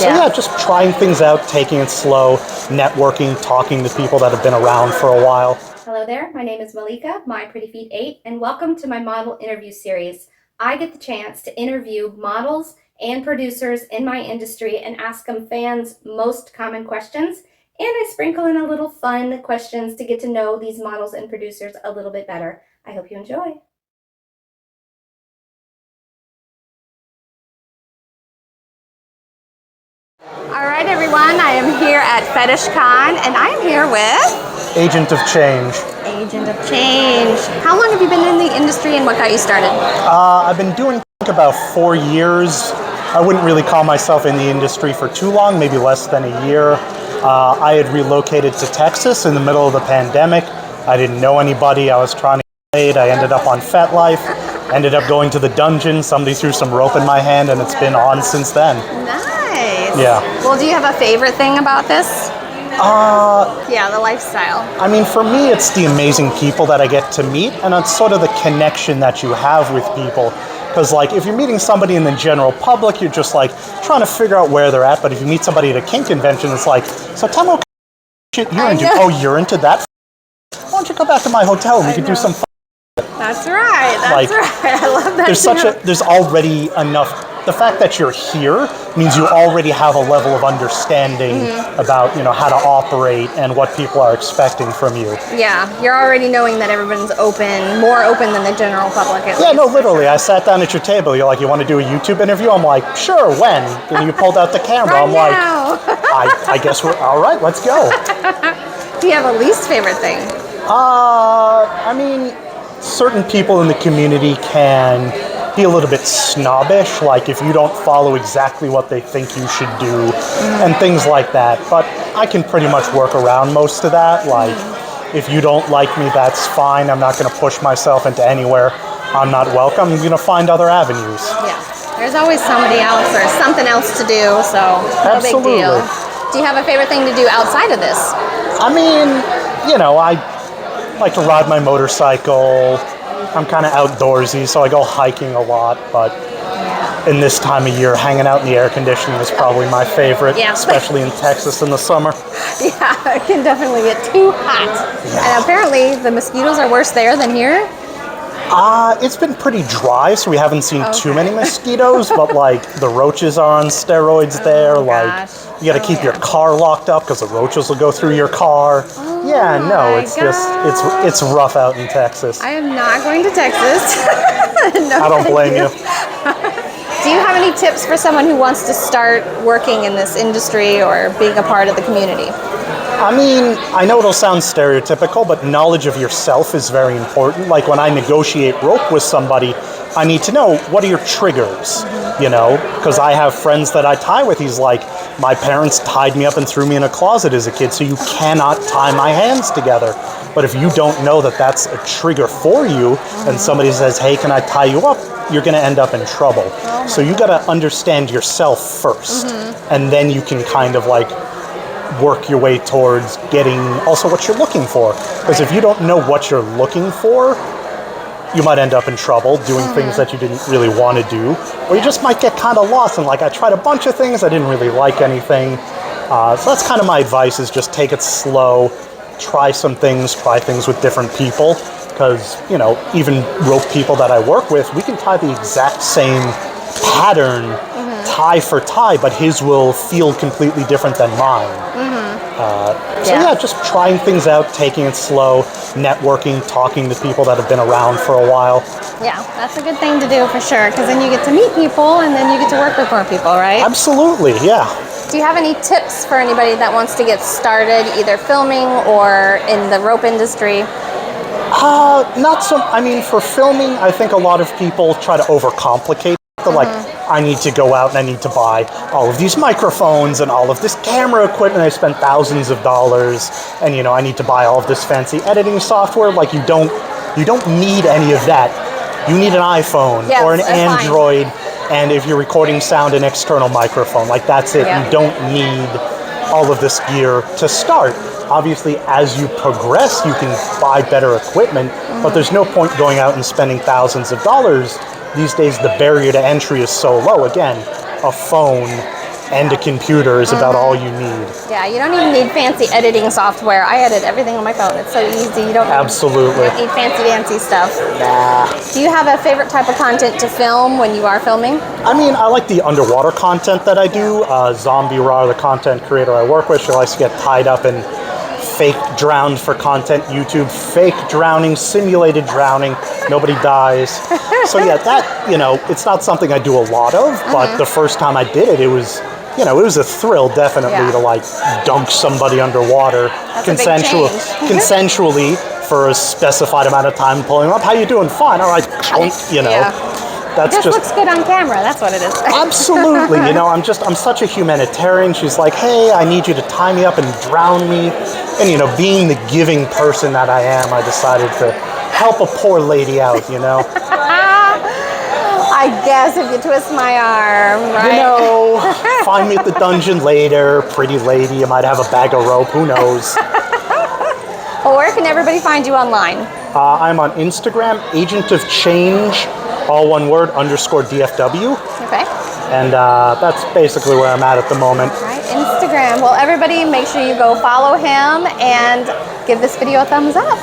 So yeah, just trying things out, taking it slow, networking, talking to people that have been around for a while. Hello there, my name is Malika, My Pretty Feet 8, and welcome to my model interview series. I get the chance to interview models and producers in my industry and ask them fans' most common questions, and I sprinkle in a little fun questions to get to know these models and producers a little bit better. I hope you enjoy. All right, everyone, I am here at Fetish Con, and I am here with Agent of Change. Agent of Change. How long have you been in the industry and what got you started? I've been doing about 4 years. I wouldn't really call myself in the industry for too long, maybe less than a year. I had relocated to Texas in the middle of the pandemic. I didn't know anybody. I was trying to get laid. I ended up on FetLife, ended up going to the dungeon. Somebody threw some rope in my hand, and it's been on since then. Nice. Yeah. Well, do you have a favorite thing about this? Yeah, the lifestyle. I mean, for me, it's the amazing people that I get to meet, and it's sort of the connection that you have with people. Because, like, if you're meeting somebody in the general public, you're just, like, trying to figure out where they're at. But if you meet somebody at a kink convention, it's like, so tell me what shit you're into. Oh, you're into that? Why don't you come back to my hotel and we can do some fun? That's right. That's right. I love that. There's already enough. The fact that you're here means you already have a level of understanding about, how to operate and what people are expecting from you. Yeah, you're already knowing that everyone's open, more open than the general public. Yeah, no, literally. I sat down at your table. You're like, you want to do a YouTube interview? I'm like, sure, when? And you pulled out the camera. Right I'm now. like, I guess we're, all right, let's go. Do you have a least favorite thing? I mean, certain people in the community can be a little bit snobbish, like if you don't follow exactly what they think you should do and things like that. But I can pretty much work around most of that. Like, if you don't like me, that's fine. I'm not going to push myself into anywhere I'm not welcome. I'm going to find other avenues. Yeah, there's always somebody else or something else to do, so no big deal. Do you have a favorite thing to do outside of this? I mean, I like to ride my motorcycle. I'm kind of outdoorsy, so I go hiking a lot, but in this time of year, hanging out in the air conditioning is probably my favorite, especially in Texas in the summer. Yeah, it can definitely get too hot. Yeah. And apparently the mosquitoes are worse there than here? It's been pretty dry, so we haven't seen too many mosquitoes, but like the roaches are on steroids there. Like, you got to keep your car locked up because the roaches will go through your car. Yeah, no, it's it's rough out in Texas. I am not going to Texas. No, I don't blame you. Do you have any tips for someone who wants to start working in this industry or being a part of the community? I mean, I know it'll sound stereotypical, but knowledge of yourself is very important. Like when I negotiate rope with somebody, I need to know, what are your triggers, because I have friends that I tie with. He's like, my parents tied me up and threw me in a closet as a kid, so you cannot tie my hands together. But if you don't know that that's a trigger for you, and somebody says, hey, can I tie you up? You're going to end up in trouble. So you got to understand yourself first, and then you can kind of like work your way towards getting also what you're looking for. Because if you don't know what you're looking for, you might end up in trouble doing things that you didn't really want to do, or you just might get kind of lost. And like, I tried a bunch of things, I didn't really like anything. So that's kind of my advice, is just take it slow, try things with different people. Because, even rope people that I work with, we can tie the exact same pattern, tie for tie, but his will feel completely different than mine. So yeah, just trying things out, taking it slow, networking, talking to people that have been around for a while. Yeah, that's a good thing to do for sure, because then you get to meet people and then you get to work with more people, right? Absolutely, yeah. Do you have any tips for anybody that wants to get started, either filming or in the rope industry? For filming, I think a lot of people try to overcomplicate. They're like, I need to go out and I need to buy all of these microphones and all of this camera equipment. I spent thousands of dollars, and I need to buy all of this fancy editing software. Like, you don't need any of that. You need an iPhone or an Android, and if you're recording sound, an external microphone. Like, that's it. You don't need all of this gear to start. Obviously, as you progress, you can buy better equipment, but there's no point going out and spending thousands of dollars. These days, the barrier to entry is so low. Again, a phone, and a computer is about all you need. Yeah, you don't even need fancy editing software. I edit everything on my phone. It's so easy. You don't Absolutely. need fancy stuff. Nah. Do you have a favorite type of content to film when you are filming? I mean, I like the underwater content that I do. Zombie Raw, the content creator I work with, she likes to get tied up in fake drowned for content YouTube, fake drowning, simulated drowning, nobody dies. So yeah, that, it's not something I do a lot of, but the first time I did it, it was a thrill definitely to like dunk somebody underwater consensually for a specified amount of time, pulling them up. How you doing? Fine. All right. That's just looks good on camera. That's what it is. Absolutely. I'm such a humanitarian. She's like, hey, I need you to tie me up and drown me. And, being the giving person that I am, I decided to help a poor lady out, I guess if you twist my arm, right? Find me at the dungeon later, pretty lady. You might have a bag of rope. Who knows? Well, where can everybody find you online? I'm on Instagram, Agent of Change, all one word, _DFW. Okay. And that's basically where I'm at the moment. All right, Instagram. Well, everybody make sure you go follow him and give this video a thumbs up.